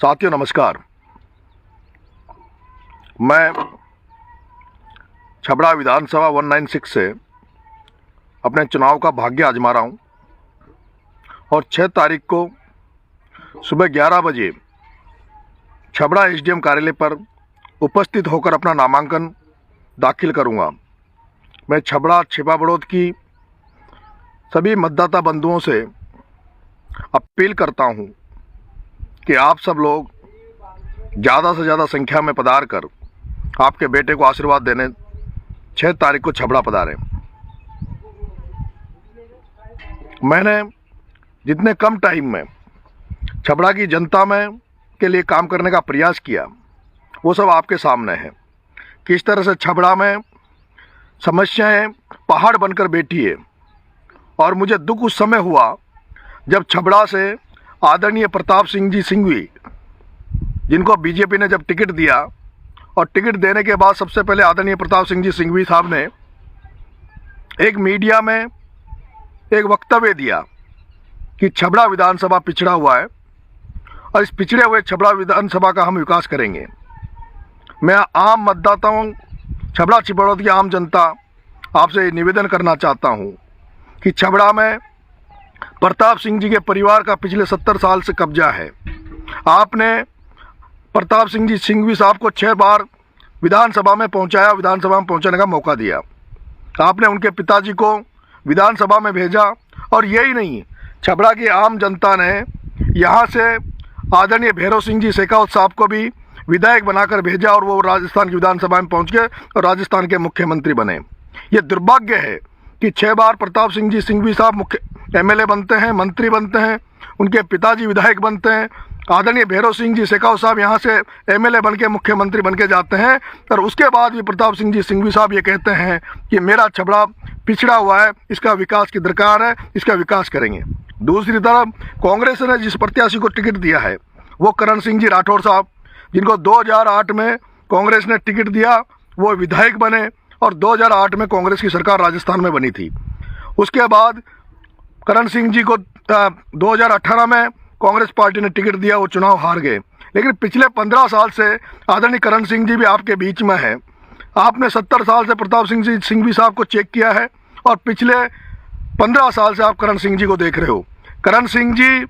साथियों नमस्कार। मैं छबड़ा विधानसभा 196 से अपने चुनाव का भाग्य आजमा रहा हूँ और 6 तारीख को सुबह 11 बजे छबड़ा एसडीएम कार्यालय पर उपस्थित होकर अपना नामांकन दाखिल करूँगा। मैं छबड़ा छिपा बड़ौद की सभी मतदाता बंधुओं से अपील करता हूँ कि आप सब लोग ज़्यादा से ज़्यादा संख्या में पधार कर आपके बेटे को आशीर्वाद देने 6 तारीख को छबड़ा पधारें। मैंने जितने कम टाइम में छबड़ा की जनता में के लिए काम करने का प्रयास किया वो सब आपके सामने है। किस तरह से छबड़ा में समस्याएं पहाड़ बनकर बैठी है और मुझे दुख उस समय हुआ जब छबड़ा से आदरणीय प्रताप सिंह जी सिंघवी, जिनको बीजेपी ने जब टिकट दिया और टिकट देने के बाद सबसे पहले आदरणीय प्रताप सिंह जी सिंघवी साहब ने एक मीडिया में एक वक्तव्य दिया कि छबड़ा विधानसभा पिछड़ा हुआ है और इस पिछड़े हुए छबड़ा विधानसभा का हम विकास करेंगे। मैं आम मतदाताओं, छबड़ा छिपड़ौद की आम जनता आपसे निवेदन करना चाहता हूं कि छबड़ा में प्रताप सिंह जी के परिवार का पिछले 70 साल से कब्जा है। आपने प्रताप सिंह जी सिंघवी साहब को 6 बार विधानसभा में पहुंचाया, विधानसभा में पहुंचाने का मौका दिया। आपने उनके पिताजी को विधानसभा में भेजा और यही नहीं, छबड़ा की आम जनता ने यहां से आदरणीय भैरव सिंह जी शेखावत साहब को भी विधायक बनाकर भेजा और वो राजस्थान की विधानसभा में पहुंच गए और राजस्थान के मुख्यमंत्री बने। ये दुर्भाग्य है कि 6 बार प्रताप सिंह जी सिंघवी साहब मुख्य एमएलए बनते हैं, मंत्री बनते हैं, उनके पिताजी विधायक बनते हैं, आदरणीय भैरव सिंह जी शेखावत साहब यहाँ से एमएलए बन के मुख्यमंत्री बन के जाते हैं और उसके बाद भी प्रताप सिंह जी सिंघवी साहब ये कहते हैं कि मेरा छबड़ा पिछड़ा हुआ है, इसका विकास की दरकार है, इसका विकास करेंगे। दूसरी तरफ कांग्रेस ने जिस प्रत्याशी को टिकट दिया है वो करण सिंह जी राठौड़ साहब, जिनको 2008 में कांग्रेस ने टिकट दिया, वो विधायक बने और 2008 में कांग्रेस की सरकार राजस्थान में बनी थी। उसके बाद करण सिंह जी को 2018 में कांग्रेस पार्टी ने टिकट दिया, वो चुनाव हार गए। लेकिन पिछले 15 साल से आदरणीय करण सिंह जी भी आपके बीच में है। आपने 70 साल से प्रताप सिंह जी सिंघवी साहब को चेक किया है और पिछले 15 साल से आप करण सिंह जी को देख रहे हो। करण सिंह जी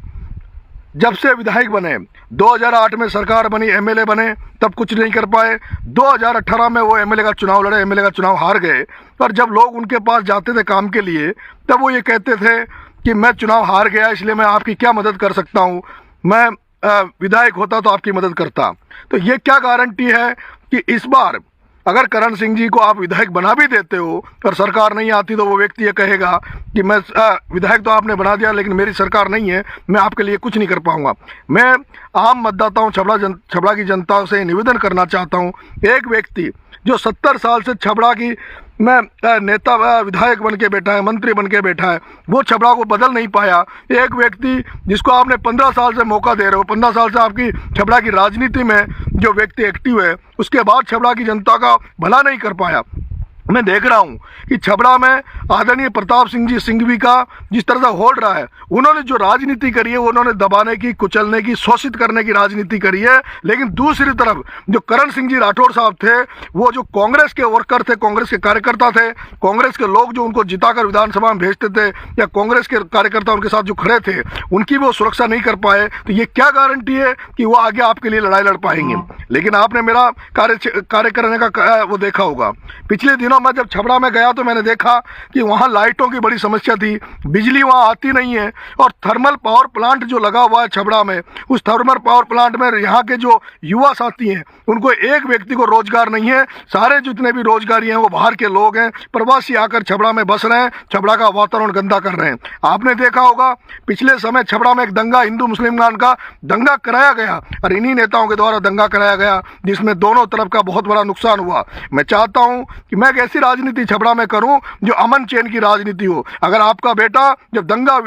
जब से विधायक बने, 2008 में सरकार बनी, एमएलए बने, तब कुछ नहीं कर पाए। 2018 में वो एमएलए का चुनाव लड़े, एमएलए का चुनाव हार गए और जब लोग उनके पास जाते थे काम के लिए तब वो ये कहते थे कि मैं चुनाव हार गया इसलिए मैं आपकी क्या मदद कर सकता हूँ, मैं विधायक होता तो आपकी मदद करता। तो ये क्या गारंटी है कि इस बार अगर करण सिंह जी को आप विधायक बना भी देते हो और सरकार नहीं आती तो वो व्यक्ति ये कहेगा कि मैं विधायक तो आपने बना दिया लेकिन मेरी सरकार नहीं है, मैं आपके लिए कुछ नहीं कर पाऊंगा। मैं आम मतदाताओं, छबड़ा की जनता से निवेदन करना चाहता हूं, एक व्यक्ति जो 70 साल से छबड़ा की मैं नेता विधायक बन के बैठा है, मंत्री बन के बैठा है, वो छबड़ा को बदल नहीं पाया। एक व्यक्ति जिसको आपने 15 साल से मौका दे रहे हो, 15 साल से आपकी छबड़ा की राजनीति में जो व्यक्ति एक्टिव है, उसके बाद छबड़ा की जनता का भला नहीं कर पाया। मैं देख रहा हूं कि छबड़ा में आदरणीय प्रताप सिंह जी सिंघवी का जिस तरह से होल्ड रहा है, उन्होंने जो राजनीति करी है वो उन्होंने दबाने की, कुचलने की, शोषित करने की राजनीति करी है। लेकिन दूसरी तरफ जो करण सिंह जी राठौड़ साहब थे, वो जो कांग्रेस के वर्कर थे, कांग्रेस के कार्यकर्ता थे, कांग्रेस के लोग जो उनको जिताकर विधानसभा में भेजते थे या कांग्रेस के कार्यकर्ता उनके साथ जो खड़े थे उनकी भी वो सुरक्षा नहीं कर पाए। तो ये क्या गारंटी है कि वो आगे आपके लिए लड़ाई लड़ पाएंगे। लेकिन आपने मेरा कार्य करने का वो देखा होगा। पिछले दिनों मैं जब छबड़ा में गया तो मैंने देखा कि वहाँ लाइटों की बड़ी समस्या थी, बिजली वहाँ आती नहीं है और थर्मल पावर प्लांट जो लगा हुआ है छबड़ा में, उस थर्मल पावर प्लांट में यहाँ के जो युवा साथी हैं उनको एक व्यक्ति को रोजगार नहीं है। सारे जितने भी रोजगारी हैं वो बाहर के लोग हैं, प्रवासी आकर छबड़ा में बस रहे हैं, छबड़ा का वातावरण गंदा कर रहे हैं। आपने देखा होगा पिछले समय छबड़ा में एक दंगा, हिंदू मुस्लिम का दंगा कराया गया और इन्हीं नेताओं के द्वारा दंगा कराया गया जिसमें दोनों तरफ का बहुत बड़ा नुकसान हुआ। मैं चाहता हूं कि मैं ऐसी राजनीति छबड़ा में करूं जो अमन चैन की राजनीति हो। अगर आपका बेटा, जब दंगा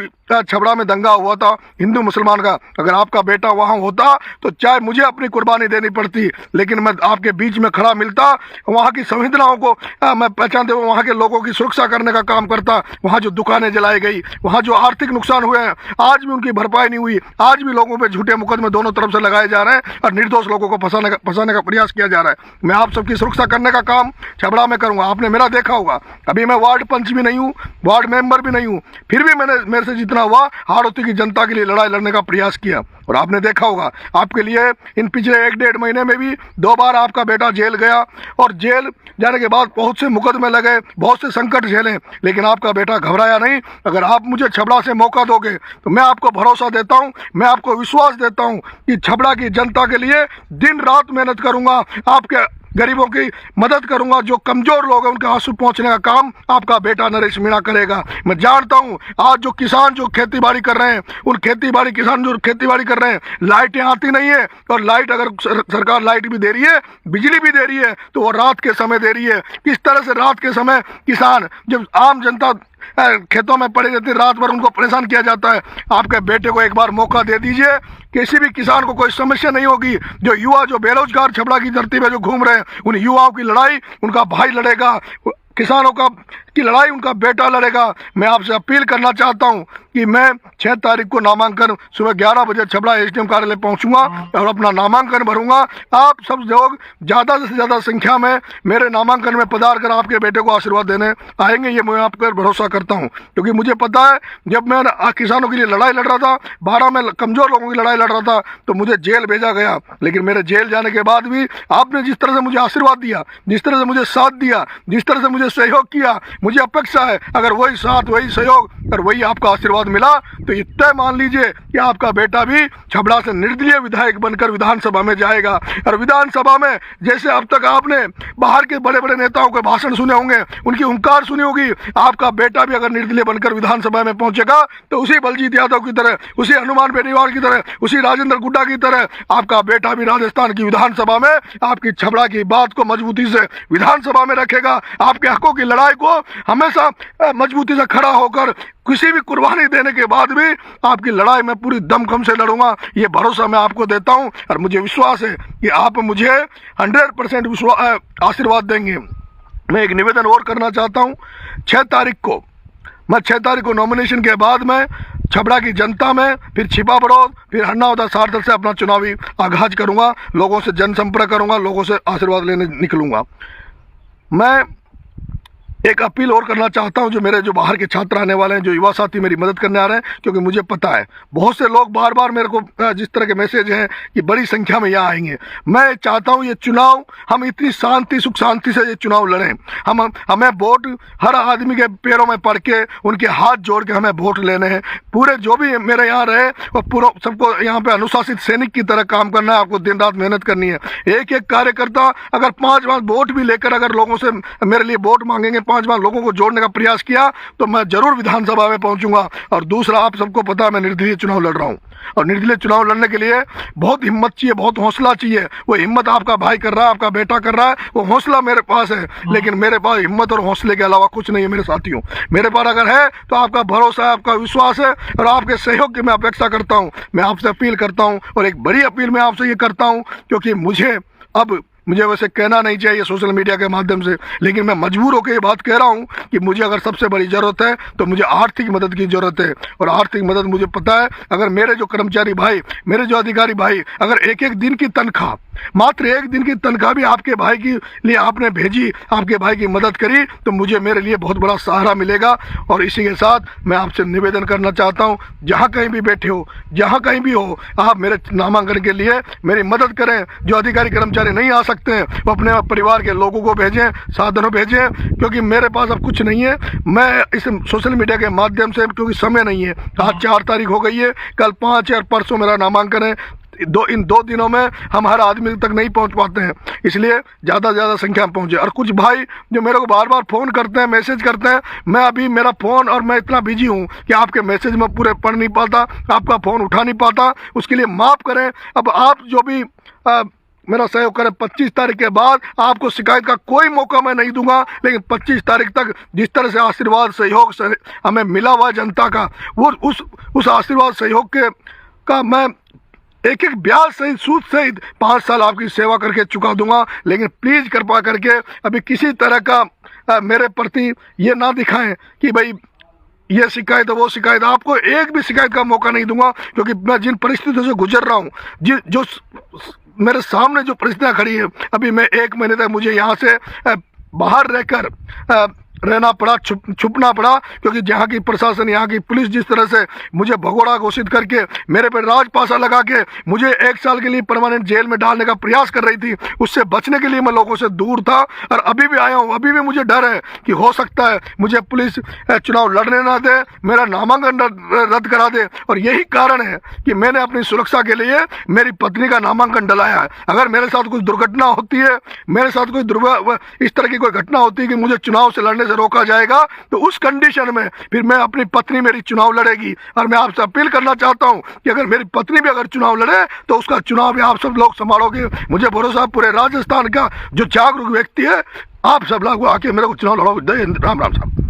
छबड़ा में दंगा हुआ था हिंदू मुसलमान का, अगर आपका बेटा वहां होता तो चाहे मुझे अपनी कुर्बानी देनी पड़ती, लेकिन मैं आपके बीच में खड़ा मिलता, वहां की संवेदनाओं को मैं पहचानते हुए वहां के लोगों की सुरक्षा करने का काम करता। वहां जो दुकानें जलाई गई, वहां जो आर्थिक नुकसान हुए हैं, आज भी उनकी भरपाई नहीं हुई, आज भी लोगों पर झूठे मुकदमे दोनों तरफ से लगाए जा रहे हैं और निर्दोष लोगों को फंसाने का प्रयास किया जा रहा है। मैं आप सबकी सुरक्षा करने का काम छबड़ा में करूंगा। आपने मेरा देखा होगा, अभी मैं वार्ड पंच भी नहीं हूँ, वार्ड मेंबर भी नहीं हूँ, फिर भी मैंने मेरे से जितना हुआ हाड़ौती की जनता के लिए लड़ाई लड़ने का प्रयास किया। और आपने देखा होगा, आपके लिए इन पिछले 1-1.5 महीने में भी 2 बार आपका बेटा जेल गया और जेल जाने के बाद बहुत से मुकदमे लगे, बहुत से संकट झेले, लेकिन आपका बेटा घबराया नहीं। अगर आप मुझे छबड़ा से मौका दोगे तो मैं आपको भरोसा देता हूं, मैं आपको विश्वास देता हूं कि छबड़ा की जनता के लिए दिन रात मेहनत करूंगा, आपके गरीबों की मदद करूंगा, जो कमजोर लोग हैं उनके आंसू पहुंचने का काम आपका बेटा नरेश मीणा करेगा। मैं जानता हूं आज जो किसान जो खेतीबाड़ी कर रहे हैं, उन किसान जो खेतीबाड़ी कर रहे हैं, लाइटें आती नहीं है, और लाइट अगर सरकार लाइट भी दे रही है, बिजली भी दे रही है, तो वो रात के समय दे रही है। किस तरह से रात के समय किसान, जब आम जनता खेतों में पड़े रहते, रात भर उनको परेशान किया जाता है। आपके बेटे को एक बार मौका दे दीजिए, किसी भी किसान को कोई समस्या नहीं होगी। जो युवा, जो बेरोजगार छबड़ा की धरती में जो घूम रहे हैं, उन युवाओं की लड़ाई उनका भाई लड़ेगा, किसानों की लड़ाई उनका बेटा लड़ेगा। मैं आपसे अपील करना चाहता हूं कि मैं 6 तारीख को नामांकन सुबह 11 बजे छबड़ा एसडीएम कार्यालय पहुंचूंगा और अपना नामांकन भरूंगा। आप सब लोग ज़्यादा से ज़्यादा संख्या में मेरे नामांकन में पधार कर आपके बेटे को आशीर्वाद देने आएंगे, ये मैं आप पर भरोसा करता हूं। क्योंकि मुझे पता है, जब मैं किसानों के लिए लड़ाई लड़ रहा था, 12 में कमज़ोर लोगों की लड़ाई लड़ रहा था, तो मुझे जेल भेजा गया। लेकिन मेरे जेल जाने के बाद भी आपने जिस तरह से मुझे आशीर्वाद दिया, जिस तरह से मुझे साथ दिया, जिस तरह से मुझे सहयोग किया, मुझे अपेक्षा है अगर वही साथ, वही सहयोग और वही आपका आशीर्वाद मिला तो ये तय मान लीजिए कि आपका बेटा भी छबड़ा से निर्दलीय विधायक बनकर विधानसभा में जाएगा। और विधानसभा में जैसे अब तक आपने बाहर के बड़े बड़े नेताओं के भाषण सुने होंगे, उनकी हुंकार सुनी होगी, आपका बेटा भी अगर निर्दलीय बनकर विधानसभा में पहुंचेगा तो उसी बलजीत यादव की तरह, उसी हनुमान बेनीवाल की तरह, उसी राजेंद्र गुड्डा की तरह आपका बेटा भी राजस्थान की विधानसभा में आपकी छबड़ा की बात को मजबूती से विधानसभा में रखेगा। आपके हकों की लड़ाई को हमेशा मजबूती से खड़ा होकर किसी भी कुर्बानी देने के बाद भी आपकी लड़ाई में पूरी दमखम से लड़ूंगा, ये भरोसा मैं आपको देता हूं। और मुझे विश्वास है कि आप मुझे 100% आशीर्वाद देंगे। मैं एक निवेदन और करना चाहता हूं, 6 तारीख को नॉमिनेशन के बाद मैं छबड़ा की जनता में, फिर छिपा बड़ौद, फिर हन्नावदा सार्थल से अपना चुनावी आगाज करूंगा, लोगों से जनसंपर्क करूंगा, लोगों से आशीर्वाद लेने निकलूंगा। मैं एक अपील और करना चाहता हूं, जो मेरे जो बाहर के छात्र आने वाले हैं, जो युवा साथी मेरी मदद करने आ रहे हैं, क्योंकि मुझे पता है बहुत से लोग बार बार मेरे को जिस तरह के मैसेज हैं कि बड़ी संख्या में यहाँ आएंगे। मैं चाहता हूं ये चुनाव हम इतनी सुख शांति से ये चुनाव लड़ें। हमें वोट हर आदमी के पैरों में पड़ के, उनके हाथ जोड़ के हमें वोट लेने हैं। पूरे जो भी मेरे यहाँ रहे और पूरा सबको यहाँ पे अनुशासित सैनिक की तरह काम करना है, आपको दिन रात मेहनत करनी है। एक कार्यकर्ता अगर 5 वोट भी लेकर अगर लोगों से मेरे लिए वोट मांगेंगे, 5 लोगों को जोड़ने का प्रयास किया, तो मैं जरूर विधानसभा में पहुंचूंगा। और दूसरा, आप सबको पता है मैं निर्दलीय चुनाव लड़ रहा हूं, और निर्दलीय चुनाव लड़ने के लिए बहुत हिम्मत चाहिए, बहुत हौसला चाहिए। वो हिम्मत आपका भाई कर रहा है, आपका बेटा कर रहा है, वो हौसला मेरे पास है, लेकिन मेरे पास हिम्मत और हौसले के अलावा कुछ नहीं है मेरे साथियों। मेरे पास अगर है तो आपका भरोसा है, आपका विश्वास है, और आपके सहयोग की मैं अपेक्षा करता हूं। मैं आपसे अपील करता हूं, और एक बड़ी अपील मैं आपसे ये करता हूं, क्योंकि मुझे वैसे कहना नहीं चाहिए सोशल मीडिया के माध्यम से, लेकिन मैं मजबूर होकर ये बात कह रहा हूँ कि मुझे अगर सबसे बड़ी ज़रूरत है तो मुझे आर्थिक मदद की ज़रूरत है। और आर्थिक मदद मुझे पता है, अगर मेरे जो कर्मचारी भाई, मेरे जो अधिकारी भाई, अगर एक दिन की तनख्वाह, मात्र 1 दिन की तनख्वाह भी आपके भाई के लिए आपने भेजी, आपके भाई की मदद करी, तो मुझे मेरे लिए बहुत बड़ा सहारा मिलेगा। और इसी के साथ मैं आपसे निवेदन करना चाहता हूँ, जहाँ कहीं भी बैठे हो, जहाँ कहीं भी हो, आप मेरे नामांकन के लिए मेरी मदद करें। जो अधिकारी कर्मचारी नहीं आ सकते हैं, वो अपने परिवार के लोगों को भेजें, साधनों भेजें, क्योंकि मेरे पास अब कुछ नहीं है। मैं इस सोशल मीडिया के माध्यम से, क्योंकि समय नहीं है, आज 4 तारीख हो गई है, कल 5 और परसों मेरा नामांकन है, इन 2 दिनों में हम हर आदमी तक नहीं पहुंच पाते हैं, इसलिए ज़्यादा से ज़्यादा संख्या में पहुंचे। और कुछ भाई जो मेरे को बार बार फ़ोन करते हैं, मैसेज करते हैं, मैं अभी मेरा फ़ोन और मैं इतना बिजी हूं कि आपके मैसेज में पूरे पढ़ नहीं पाता, आपका फ़ोन उठा नहीं पाता, उसके लिए माफ़ करें। अब आप जो भी मेरा सहयोग करें। 25 तारीख के बाद आपको शिकायत का कोई मौका मैं नहीं दूंगा, लेकिन 25 तारीख तक जिस तरह से आशीर्वाद सहयोग हमें मिला हुआ जनता का, वो उस आशीर्वाद सहयोग का मैं एक एक ब्याज सहित सूद सहित 5 साल आपकी सेवा करके चुका दूंगा। लेकिन प्लीज कृपा करके अभी किसी तरह का मेरे प्रति ये ना दिखाएं कि भाई ये शिकायत है वो शिकायत। आपको एक भी शिकायत का मौका नहीं दूंगा, क्योंकि मैं जिन परिस्थितियों से गुजर रहा हूँ, जो मेरे सामने जो परिस्थितियाँ खड़ी है, अभी मैं 1 महीने तक मुझे यहाँ से बाहर रहकर रहना पड़ा, छुपना पड़ा, क्योंकि यहाँ की प्रशासन, यहाँ की पुलिस जिस तरह से मुझे भगोड़ा घोषित करके मेरे पे राजपासा लगा के मुझे 1 साल के लिए परमानेंट जेल में डालने का प्रयास कर रही थी, उससे बचने के लिए मैं लोगों से दूर था। और अभी भी आया हूँ, अभी भी मुझे डर है कि हो सकता है मुझे पुलिस चुनाव लड़ने ना दे, मेरा नामांकन रद्द करा दे। और यही कारण है कि मैंने अपनी सुरक्षा के लिए मेरी पत्नी का नामांकन डलाया है। अगर मेरे साथ कुछ दुर्घटना होती है, मेरे साथ कोई इस तरह की कोई घटना होती है कि मुझे चुनाव से लड़ने रोका जाएगा, तो उस कंडीशन में फिर मैं अपनी पत्नी मेरी चुनाव लड़ेगी। और मैं आपसे अपील करना चाहता हूं कि अगर मेरी पत्नी भी अगर चुनाव लड़े तो उसका चुनाव भी आप सब लोग संभालोगे। मुझे भरोसा, पूरे राजस्थान का जो जागरूक व्यक्ति है, आप सब लोग आके मेरे को चुनाव लड़ाओ। जय हिंद, राम राम साहब।